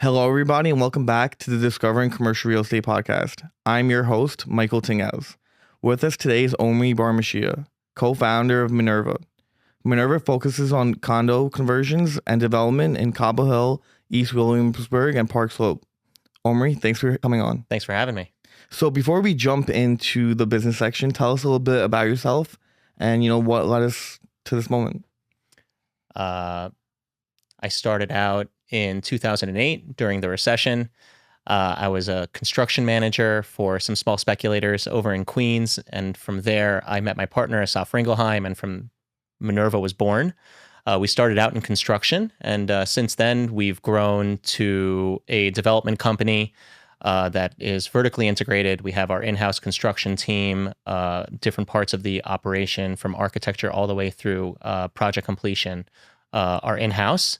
Hello, everybody, and welcome back to the Discovering Commercial Real Estate podcast. I'm your host, Michael Tingaz. With us today is Omri Bar-Mashiah, co-founder of Minerva. Minerva focuses on condo conversions and development in Cobble Hill, East Williamsburg, and Park Slope. Omri, thanks for coming on. Thanks for having me. So before we jump into the business section, tell us a little bit about yourself and, what led us to this moment. I started out in 2008 during the recession. I was a construction manager for some small speculators over in Queens. And from there, I met my partner, Asaf Ringelheim, and from Minerva was born. We started out in construction. And since then, we've grown to a development company that is vertically integrated. We have our in-house construction team, different parts of the operation from architecture all the way through project completion are in-house.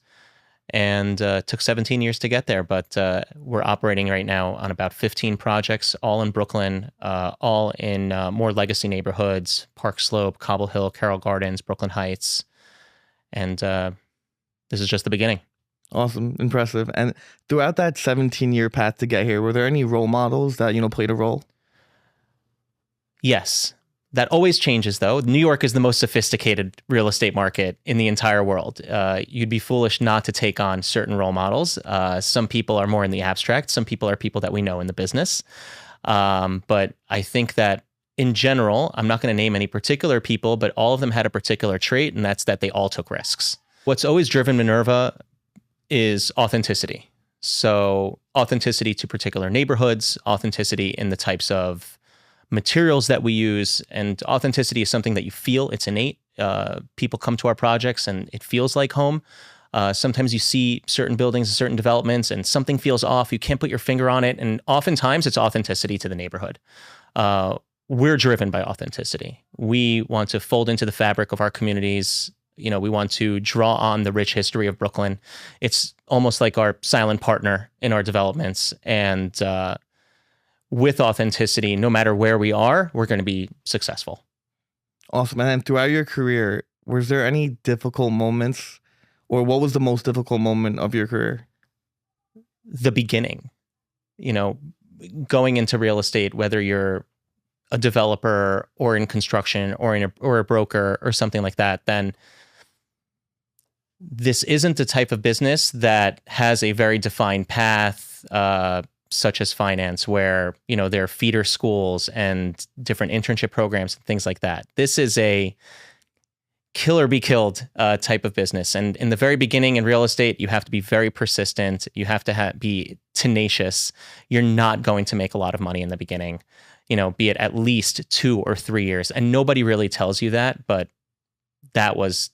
And took 17 years to get there, but we're operating right now on about 15 projects, all in Brooklyn, all in more legacy neighborhoods, Park Slope, Cobble Hill, Carroll Gardens, Brooklyn Heights. And this is just the beginning. Awesome. Impressive. And throughout that 17-year path to get here, were there any role models that, played a role? Yes. That always changes, though. New York is the most sophisticated real estate market in the entire world. You'd be foolish not to take on certain role models. Some people are more in the abstract. Some people are people that we know in the business. But I think that in general, I'm not going to name any particular people, but all of them had a particular trait, and that's that they all took risks. What's always driven Minerva is authenticity. So authenticity to particular neighborhoods, authenticity in the types of materials that we use, and authenticity is something that you feel. It's innate. People come to our projects and it feels like home. Sometimes you see certain buildings and certain developments and something feels off. You can't put your finger on it. And oftentimes it's authenticity to the neighborhood. We're driven by authenticity. We want to fold into the fabric of our communities. We want to draw on the rich history of Brooklyn. It's almost like our silent partner in our developments. And with authenticity, no matter where we are, we're going to be successful. Awesome. And then throughout your career, was there any difficult moments, or what was the most difficult moment of your career? The beginning, going into real estate, whether you're a developer or in construction or a broker or something like that, then this isn't the type of business that has a very defined path, such as finance, where, there are feeder schools and different internship programs and things like that. This is a kill or be killed type of business. And in the very beginning in real estate, you have to be very persistent. You have to be tenacious. You're not going to make a lot of money in the beginning, be it at least 2 or 3 years. And nobody really tells you that, but that was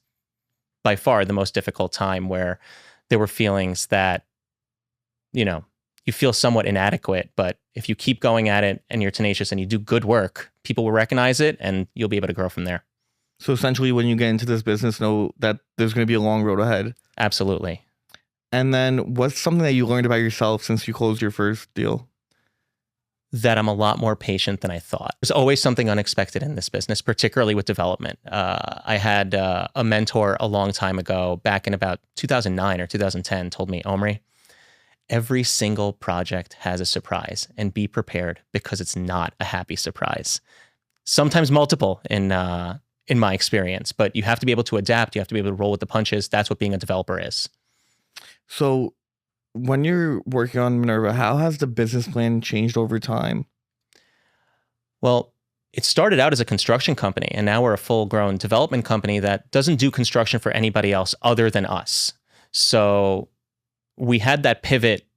by far the most difficult time, where there were feelings that, you feel somewhat inadequate, but if you keep going at it and you're tenacious and you do good work, people will recognize it and you'll be able to grow from there. So essentially, when you get into this business, know that there's going to be a long road ahead. Absolutely. And then what's something that you learned about yourself since you closed your first deal? That I'm a lot more patient than I thought. There's always something unexpected in this business, particularly with development. I had a mentor a long time ago, back in about 2009 or 2010, told me, Omri, every single project has a surprise, and be prepared, because it's not a happy surprise. Sometimes multiple in my experience, but you have to be able to adapt. You have to be able to roll with the punches. That's what being a developer is. So when you're working on Minerva, how has the business plan changed over time? Well, it started out as a construction company, and now we're a full-grown development company that doesn't do construction for anybody else other than us. So we had that pivot,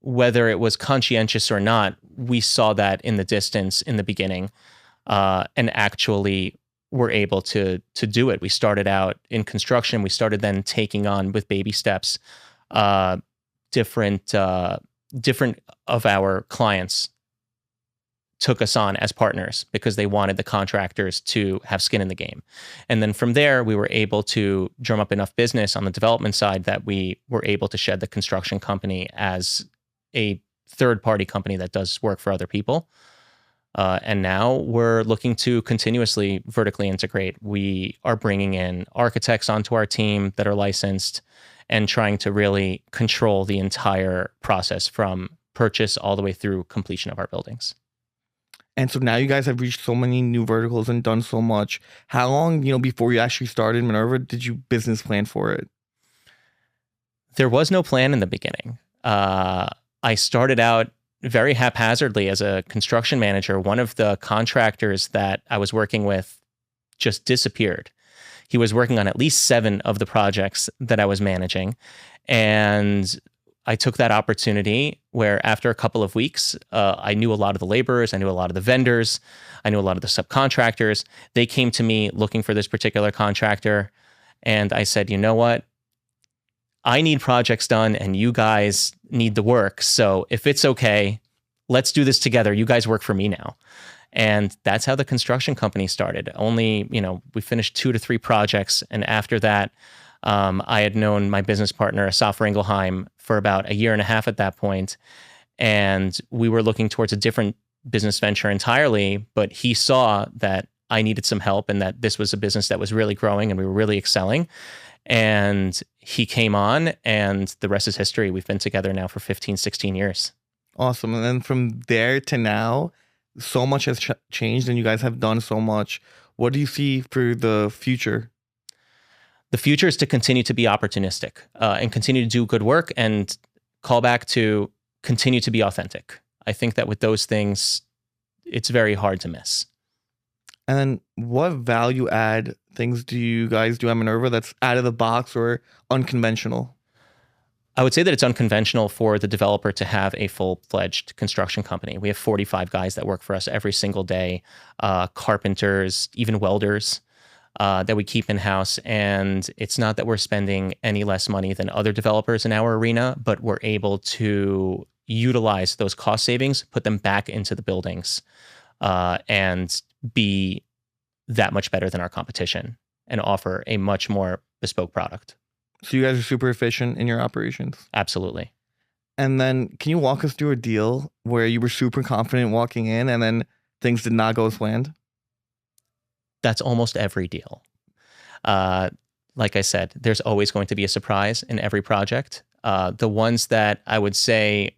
whether it was conscientious or not. We saw that in the distance in the beginning, and actually were able to do it. We started out in construction. We started then taking on, with baby steps, different of our clients took us on as partners because they wanted the contractors to have skin in the game. And then from there, we were able to drum up enough business on the development side that we were able to shed the construction company as a third-party company that does work for other people. And now we're looking to continuously vertically integrate. We are bringing in architects onto our team that are licensed, and trying to really control the entire process from purchase all the way through completion of our buildings. And so now you guys have reached so many new verticals and done so much. How long, before you actually started Minerva, did you business plan for it? There was no plan in the beginning. I started out very haphazardly as a construction manager. One of the contractors that I was working with just disappeared. He was working on at least 7 of the projects that I was managing. And I took that opportunity where after a couple of weeks, I knew a lot of the laborers, I knew a lot of the vendors, I knew a lot of the subcontractors. They came to me looking for this particular contractor. And I said, you know what? I need projects done and you guys need the work. So if it's okay, let's do this together. You guys work for me now. And that's how the construction company started. Only, we finished 2 to 3 projects. And after that, I had known my business partner, Asaf Ringelheim, for about 1.5 years at that point. And we were looking towards a different business venture entirely, but he saw that I needed some help and that this was a business that was really growing and we were really excelling. And he came on and the rest is history. We've been together now for 15, 16 years. Awesome. And then from there to now, so much has changed and you guys have done so much. What do you see for the future? The future is to continue to be opportunistic and continue to do good work and call back to continue to be authentic. I think that with those things, it's very hard to miss. And then what value add things do you guys do at Minerva that's out of the box or unconventional? I would say that it's unconventional for the developer to have a full-fledged construction company. We have 45 guys that work for us every single day, carpenters, even welders that we keep in-house. And it's not that we're spending any less money than other developers in our arena, but we're able to utilize those cost savings, put them back into the buildings, and be that much better than our competition and offer a much more bespoke product. So you guys are super efficient in your operations. Absolutely. And then can you walk us through a deal where you were super confident walking in and then things did not go as planned? That's almost every deal. Like I said, there's always going to be a surprise in every project. The ones that I would say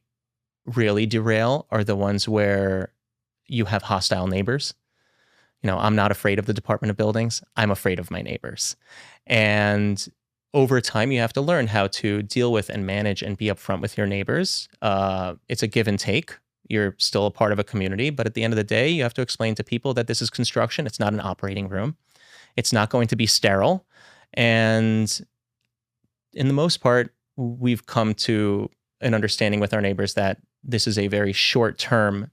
really derail are the ones where you have hostile neighbors. I'm not afraid of the Department of Buildings. I'm afraid of my neighbors. And over time, you have to learn how to deal with and manage and be upfront with your neighbors. It's a give and take. You're still a part of a community, but at the end of the day, you have to explain to people that this is construction. It's not an operating room. It's not going to be sterile. And in the most part, we've come to an understanding with our neighbors that this is a very short-term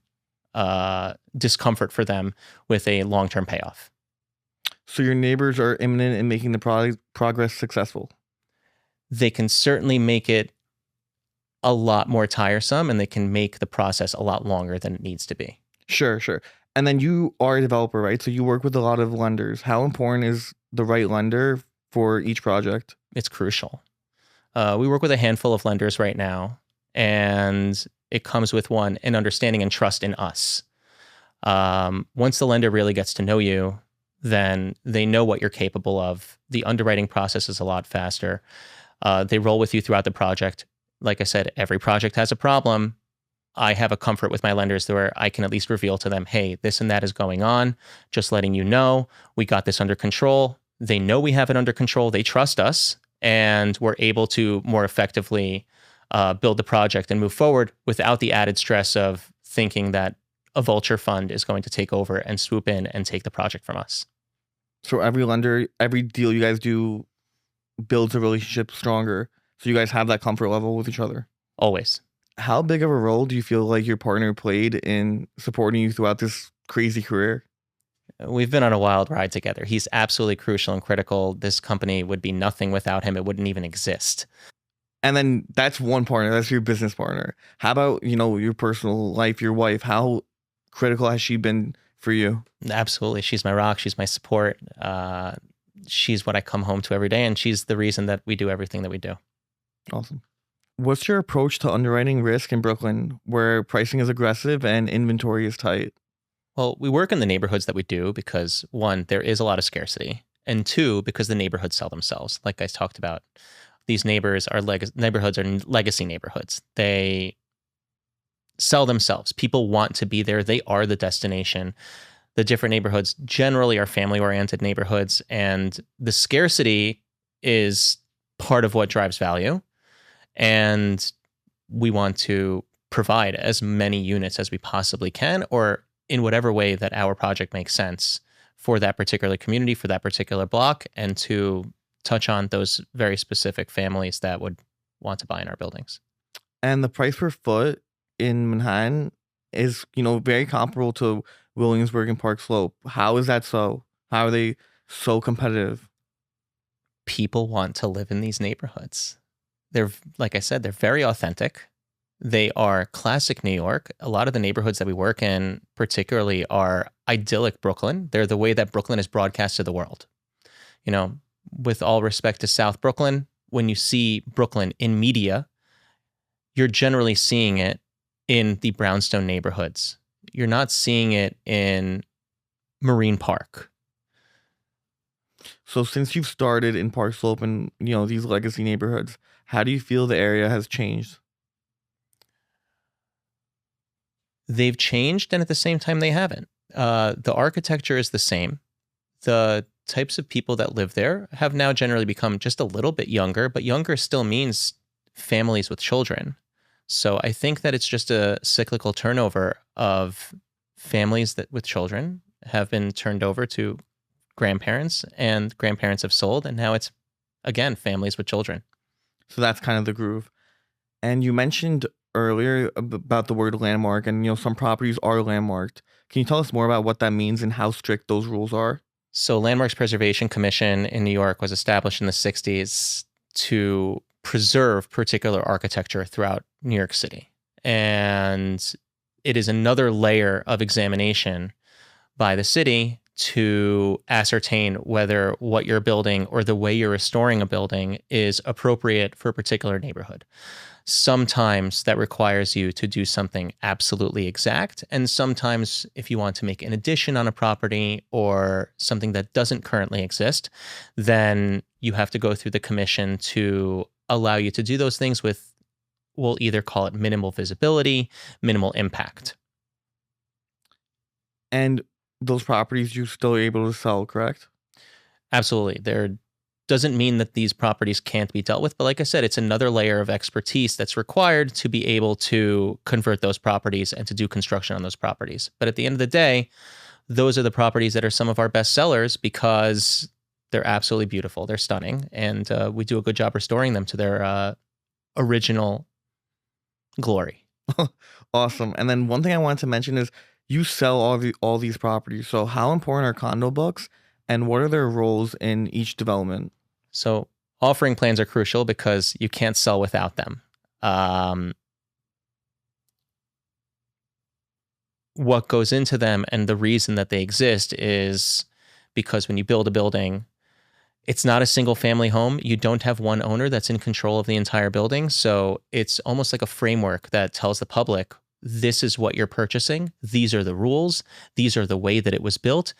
discomfort for them with a long-term payoff. So your neighbors are imminent in making the progress successful? They can certainly make it a lot more tiresome and they can make the process a lot longer than it needs to be. Sure. And then you are a developer, right? So you work with a lot of lenders. How important is the right lender for each project? It's crucial. We work with a handful of lenders right now, and it comes with an understanding and trust in us. Once the lender really gets to know you, then they know what you're capable of. The underwriting process is a lot faster. They roll with you throughout the project. Like I said, every project has a problem. I have a comfort with my lenders where I can at least reveal to them, hey, this and that is going on. Just letting you know, we got this under control. They know we have it under control. They trust us, and we're able to more effectively build the project and move forward without the added stress of thinking that a vulture fund is going to take over and swoop in and take the project from us. So every lender, every deal you guys do builds a relationship stronger. So you guys have that comfort level with each other. Always. How big of a role do you feel like your partner played in supporting you throughout this crazy career? We've been on a wild ride together. He's absolutely crucial and critical. This company would be nothing without him. It wouldn't even exist. And then that's one partner. That's your business partner. How about, your personal life, your wife? How critical has she been for you? Absolutely. She's my rock. She's my support. She's what I come home to every day, and she's the reason that we do everything that we do. Awesome. What's your approach to underwriting risk in Brooklyn, where pricing is aggressive and inventory is tight? Well, we work in the neighborhoods that we do because, 1, there is a lot of scarcity, and 2, because the neighborhoods sell themselves. Like I talked about, these neighborhoods are legacy neighborhoods. They sell themselves. People want to be there. They are the destination. The different neighborhoods generally are family-oriented neighborhoods, and the scarcity is part of what drives value. And we want to provide as many units as we possibly can, or in whatever way that our project makes sense for that particular community, for that particular block, and to touch on those very specific families that would want to buy in our buildings. And the price per foot in Manhattan is, very comparable to Williamsburg and Park Slope. How is that so? How are they so competitive? People want to live in these neighborhoods. They're, like I said, they're very authentic. They are classic New York. A lot of the neighborhoods that we work in particularly are idyllic Brooklyn. They're the way that Brooklyn is broadcast to the world. With all respect to South Brooklyn, when you see Brooklyn in media, you're generally seeing it in the brownstone neighborhoods. You're not seeing it in Marine Park. So since you've started in Park Slope and, these legacy neighborhoods, how do you feel the area has changed? They've changed, and at the same time, they haven't. The architecture is the same. The types of people that live there have now generally become just a little bit younger, but younger still means families with children. So I think that it's just a cyclical turnover of families that with children have been turned over to grandparents, and grandparents have sold, and now it's, again, families with children. So that's kind of the groove. And you mentioned earlier about the word landmark, and some properties are landmarked. Can you tell us more about what that means and how strict those rules are? So Landmarks Preservation Commission in New York was established in the 60s to preserve particular architecture throughout New York City. And it is another layer of examination by the city to ascertain whether what you're building or the way you're restoring a building is appropriate for a particular neighborhood. Sometimes that requires you to do something absolutely exact. And sometimes if you want to make an addition on a property or something that doesn't currently exist, then you have to go through the commission to allow you to do those things with, we'll either call it minimal visibility, minimal impact. And those properties you're still able to sell, correct? Absolutely. There doesn't mean that these properties can't be dealt with, but like I said, it's another layer of expertise that's required to be able to convert those properties and to do construction on those properties. But at the end of the day, those are the properties that are some of our best sellers because they're absolutely beautiful. They're stunning. And we do a good job restoring them to their original glory. Awesome. And then one thing I wanted to mention is you sell all these properties. So how important are condo books and what are their roles in each development? So offering plans are crucial because you can't sell without them. What goes into them and the reason that they exist is because when you build a building, it's not a single family home. You don't have one owner that's in control of the entire building. So it's almost like a framework that tells the public, this is what you're purchasing. These are the rules. These are the way that it was built.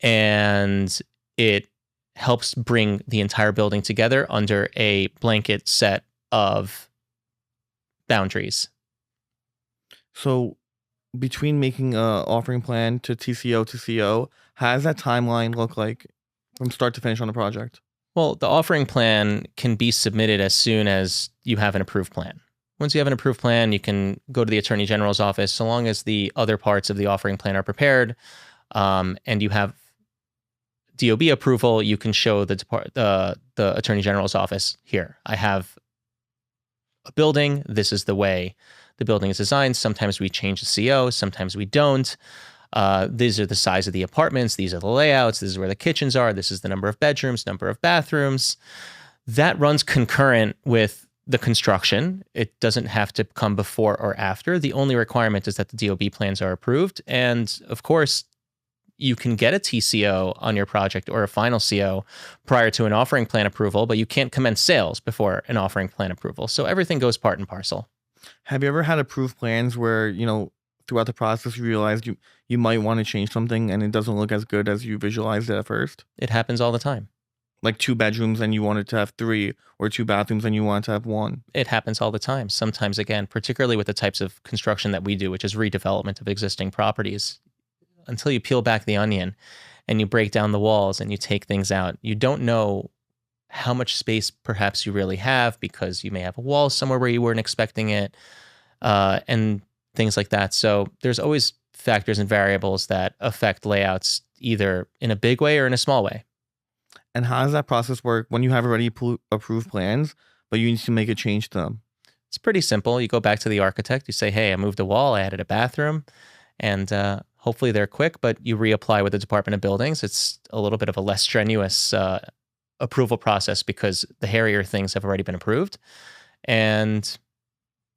And it helps bring the entire building together under a blanket set of boundaries. So between making an offering plan to TCO to CO, how does that timeline look like from start to finish on the project? Well, the offering plan can be submitted as soon as you have an approved plan. Once you have an approved plan, you can go to the Attorney General's office, so long as the other parts of the offering plan are prepared, and you have DOB approval, you can show the Attorney General's office, here, I have a building. This is the way the building is designed. Sometimes we change the CO, sometimes we don't. These are the size of the apartments. These are the layouts. This is where the kitchens are. This is the number of bedrooms, number of bathrooms. That runs concurrent with the construction. It doesn't have to come before or after. The only requirement is that the DOB plans are approved. And of course, you can get a TCO on your project or a final CO prior to an offering plan approval, but you can't commence sales before an offering plan approval. So everything goes part and parcel. Have you ever had approved plans where, throughout the process you realized you might want to change something and it doesn't look as good as you visualized it at first? It happens all the time. Like 2 bedrooms and you wanted to have 3, or 2 bathrooms and you wanted to have 1. It happens all the time. Sometimes, again, particularly with the types of construction that we do, which is redevelopment of existing properties, until you peel back the onion and you break down the walls and you take things out, you don't know how much space perhaps you really have, because you may have a wall somewhere where you weren't expecting it, and things like that. So there's always factors and variables that affect layouts, either in a big way or in a small way. And how does that process work when you have already approved plans, but you need to make a change to them? It's pretty simple. You go back to the architect, you say, hey, I moved a wall, I added a bathroom, and hopefully they're quick, but you reapply with the Department of Buildings. It's a little bit of a less strenuous approval process because the hairier things have already been approved. And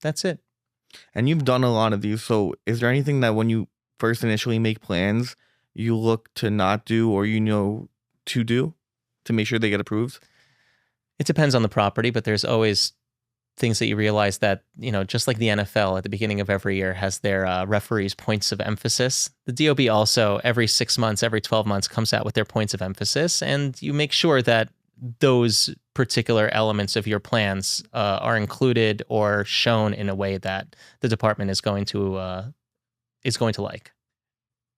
that's it. And you've done a lot of these. So is there anything that when you first initially make plans, you look to not do, or to do to make sure they get approved? It depends on the property, but there's always things that you realize that, just like the NFL at the beginning of every year has their referees' points of emphasis, the DOB also every 6 months, every 12 months comes out with their points of emphasis, and you make sure that those particular elements of your plans are included or shown in a way that the department is going to like.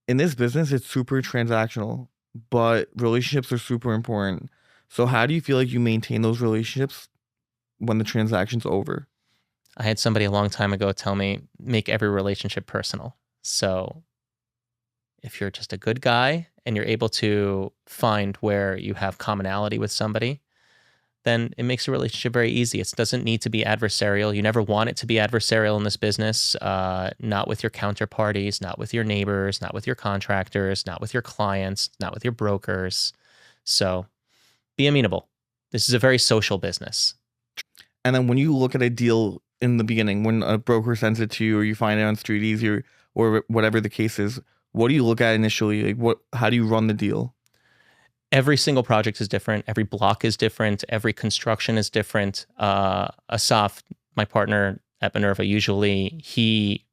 In this business, it's super transactional, but relationships are super important. So how do you feel like you maintain those relationships when the transaction's over? I had somebody a long time ago tell me, make every relationship personal. So if you're just a good guy and you're able to find where you have commonality with somebody, then it makes a relationship very easy. It doesn't need to be adversarial. You never want it to be adversarial in this business, not with your counterparties, not with your neighbors, not with your contractors, not with your clients, not with your brokers. So be amenable. This is a very social business. And then when you look at a deal in the beginning, when a broker sends it to you, or you find it on Street Easy, or whatever the case is, what do you look at initially? Like how do you run the deal? Every single project is different. Every block is different. Every construction is different. Asaf, my partner at Minerva, usually he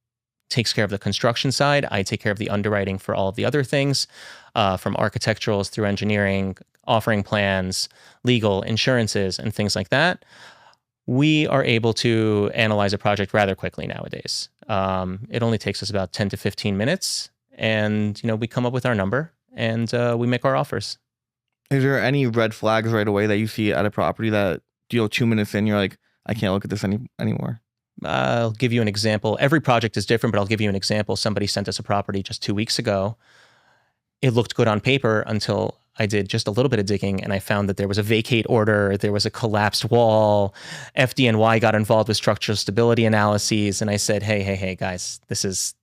takes care of the construction side. I take care of the underwriting for all of the other things, from architecturals through engineering, offering plans, legal, insurances, and things like that. We are able to analyze a project rather quickly nowadays. It only takes us about 10 to 15 minutes, and we come up with our number and we make our offers. Is there any red flags right away that you see at a property that 2 minutes in you're like, I can't look at this anymore? I'll give you an example. Every project is different, but I'll give you an example. Somebody sent us a property just 2 weeks ago. It looked good on paper until I did just a little bit of digging, and I found that there was a vacate order, there was a collapsed wall, FDNY got involved with structural stability analyses, and I said, hey, guys, this is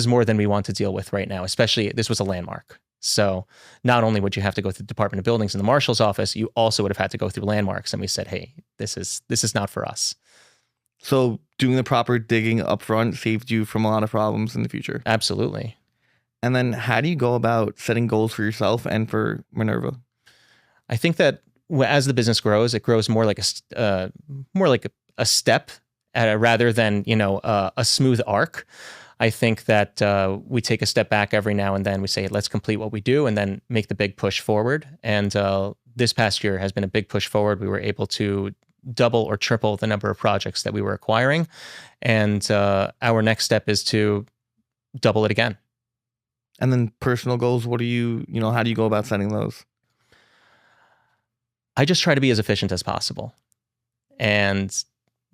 more than we want to deal with right now, especially this was a landmark. So not only would you have to go through the Department of Buildings and the Marshal's office, you also would have had to go through landmarks. And we said, hey, this is not for us. So doing the proper digging up front saved you from a lot of problems in the future. Absolutely. And then how do you go about setting goals for yourself and for Minerva? I think that as the business grows, it grows more like a step rather than a smooth arc. I think that we take a step back every now and then. We say, let's complete what we do and then make the big push forward. And this past year has been a big push forward. We were able to double or triple the number of projects that we were acquiring. And our next step is to double it again. And then personal goals, how do you go about setting those? I just try to be as efficient as possible. And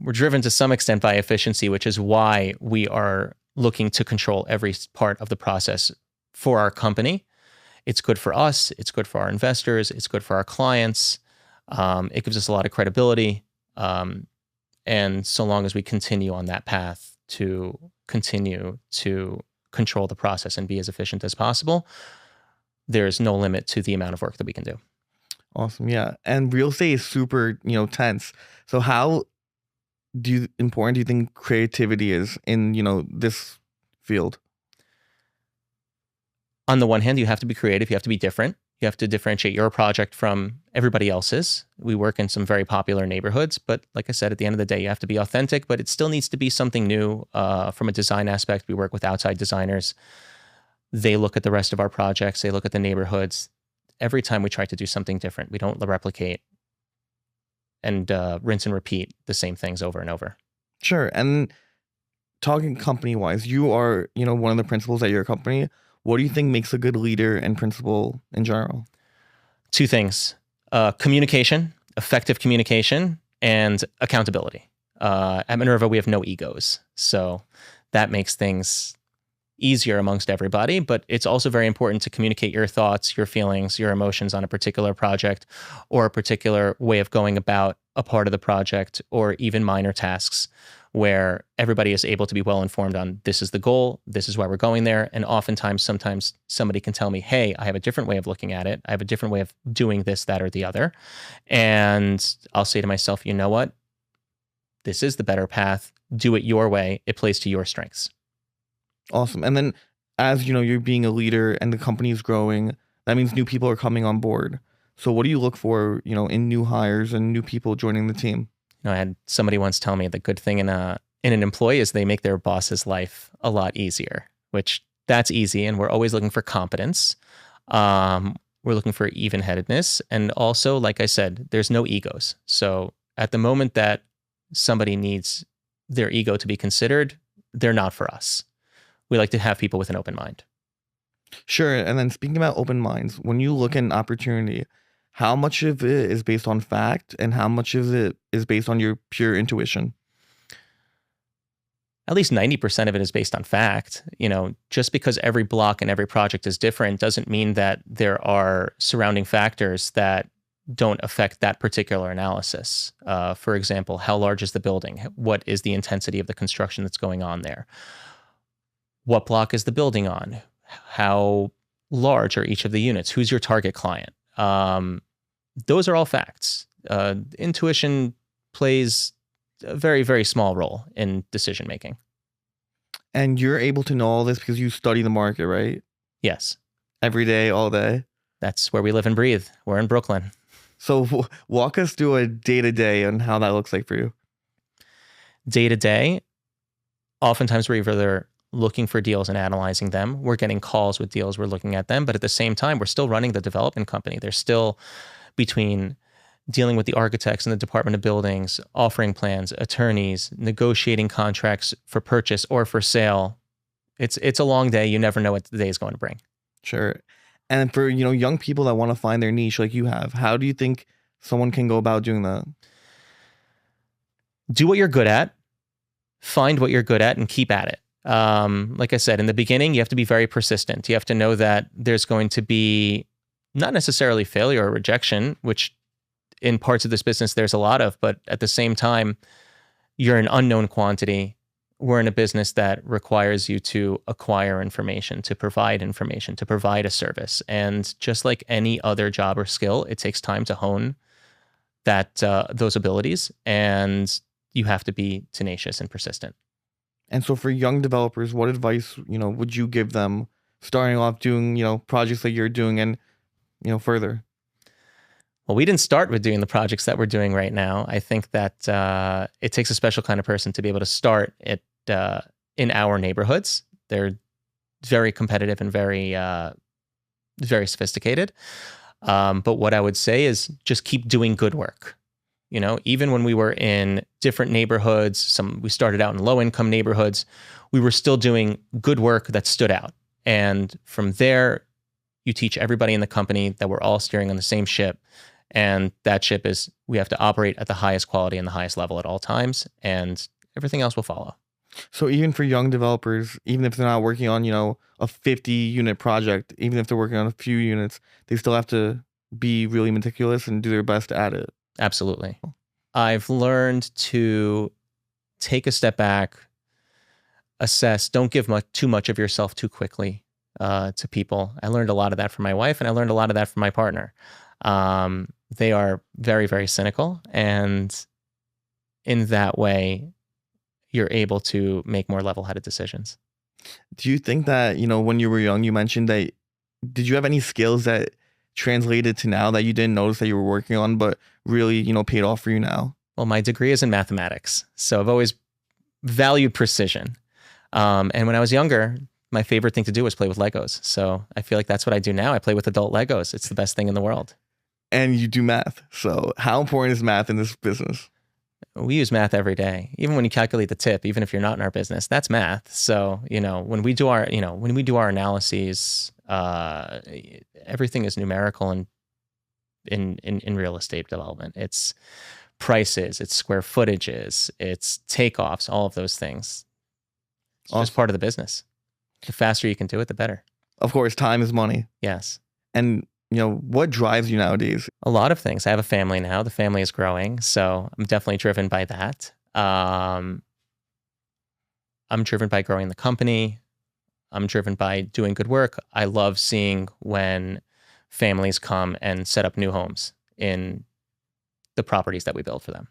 we're driven to some extent by efficiency, which is why we are looking to control every part of the process for our company. It's good for us. It's good for our investors. It's good for our clients. It gives us a lot of credibility. And so long as we continue on that path to continue to control the process and be as efficient as possible, there's no limit to the amount of work that we can do. Awesome. Yeah. And real estate is super, tense. So how important do you think creativity is in, this field? On the one hand, you have to be creative. You have to be different. You have to differentiate your project from everybody else's. We work in some very popular neighborhoods, but like I said, at the end of the day, you have to be authentic, but it still needs to be something new. From a design aspect, we work with outside designers. They look at the rest of our projects. They look at the neighborhoods, every time we try to do something different. We don't replicate and rinse and repeat the same things over and over. Sure. And talking company wise, you are, one of the principals at your company. What do you think makes a good leader and principal in general? Two things: communication, effective communication, and accountability. At Minerva, we have no egos. So that makes things easier amongst everybody, but it's also very important to communicate your thoughts, your feelings, your emotions on a particular project or a particular way of going about a part of the project, or even minor tasks where everybody is able to be well informed on this is the goal, this is why we're going there. And sometimes somebody can tell me, hey, I have a different way of looking at it. I have a different way of doing this, that, or the other. And I'll say to myself, you know what? This is the better path. Do it your way. It plays to your strengths. Awesome. And then as you're being a leader and the company is growing, that means new people are coming on board. So what do you look for, in new hires and new people joining the team? I had somebody once tell me the good thing in an employee is they make their boss's life a lot easier, which that's easy. And we're always looking for competence. We're looking for even-headedness. And also, like I said, there's no egos. So at the moment that somebody needs their ego to be considered, they're not for us. We like to have people with an open mind. Sure. And then speaking about open minds, when you look at an opportunity, how much of it is based on fact and how much of it is based on your pure intuition? At least 90% of it is based on fact. Just because every block and every project is different doesn't mean that there are surrounding factors that don't affect that particular analysis. For example, how large is the building? What is the intensity of the construction that's going on there? What block is the building on? How large are each of the units? Who's your target client? Those are all facts. Intuition plays a very, very small role in decision making. And you're able to know all this because you study the market, right? Yes. Every day, all day? That's where we live and breathe. We're in Brooklyn. So walk us through a day-to-day and how that looks like for you. Day-to-day, oftentimes we're either looking for deals and analyzing them. We're getting calls with deals, we're looking at them. But at the same time, we're still running the development company. There's still, between dealing with the architects and the Department of Buildings, offering plans, attorneys, negotiating contracts for purchase or for sale, it's a long day. You never know what the day is going to bring. Sure. And for, young people that want to find their niche like you have, how do you think someone can go about doing that? Do what you're good at, find what you're good at, and keep at it. Like I said, in the beginning, you have to be very persistent. You have to know that there's going to be not necessarily failure or rejection, which in parts of this business there's a lot of, but at the same time, you're an unknown quantity. We're in a business that requires you to acquire information, to provide a service. And just like any other job or skill, it takes time to hone those abilities, and you have to be tenacious and persistent. And so for young developers, what advice, would you give them starting off doing, projects like you're doing and, further? Well, we didn't start with doing the projects that we're doing right now. I think that it takes a special kind of person to be able to start it in our neighborhoods. They're very competitive and very, very sophisticated. But what I would say is just keep doing good work. Even when we were in different neighborhoods, we started out in low-income neighborhoods, we were still doing good work that stood out. And from there, you teach everybody in the company that we're all steering on the same ship. And that ship is, we have to operate at the highest quality and the highest level at all times, and everything else will follow. So even for young developers, even if they're not working on, a 50-unit project, even if they're working on a few units, they still have to be really meticulous and do their best at it. Absolutely. I've learned to take a step back, assess, don't give too much of yourself too quickly to people. I learned a lot of that from my wife, and I learned a lot of that from my partner. They are very, very cynical, and in that way, you're able to make more level-headed decisions. Do you think that, when you were young, you mentioned that, did you have any skills that translated to now that you didn't notice that you were working on, but really, paid off for you now? Well, my degree is in mathematics, so I've always valued precision. And when I was younger, my favorite thing to do is play with Legos. So I feel like that's what I do now. I play with adult Legos. It's the best thing in the world. And you do math. So how important is math in this business? We use math every day. Even when you calculate the tip, even if you're not in our business, that's math. So, when we do our analyses, everything is numerical and in real estate development. It's prices, it's square footages, it's takeoffs, all of those things. It's just part of the business. The faster you can do it, the better. Of course, time is money. Yes. And what drives you nowadays? A lot of things. I have a family now. The family is growing, so I'm definitely driven by that. I'm driven by growing the company. I'm driven by doing good work. I love seeing when families come and set up new homes in the properties that we build for them.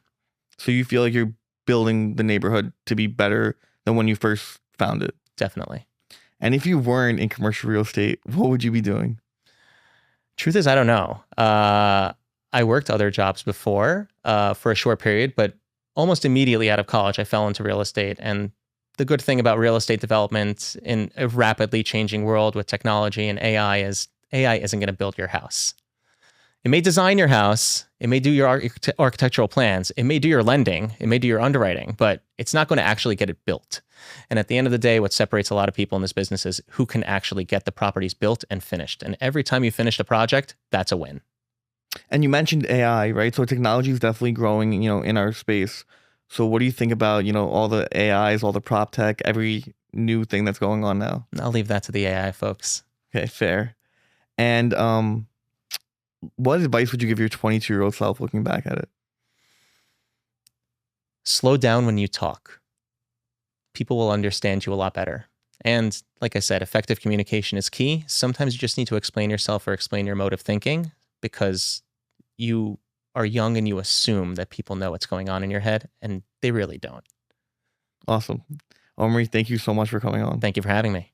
So you feel like you're building the neighborhood to be better than when you first found it? Definitely. And if you weren't in commercial real estate, what would you be doing? Truth is, I don't know. I worked other jobs before for a short period, but almost immediately out of college, I fell into real estate. And the good thing about real estate development in a rapidly changing world with technology and AI is AI isn't going to build your house. It may design your house. It may do your architectural plans. It may do your lending. It may do your underwriting, but it's not going to actually get it built. And at the end of the day, what separates a lot of people in this business is who can actually get the properties built and finished. And every time you finish a project, that's a win. And you mentioned AI, right? So technology is definitely growing, in our space. So what do you think about, all the AIs, all the prop tech, every new thing that's going on now? I'll leave that to the AI folks. Okay, fair. And what advice would you give your 22-year-old self looking back at it? Slow down when you talk. People will understand you a lot better. And like I said, effective communication is key. Sometimes you just need to explain yourself or explain your mode of thinking because you are young and you assume that people know what's going on in your head, and they really don't. Awesome. Omri, thank you so much for coming on. Thank you for having me.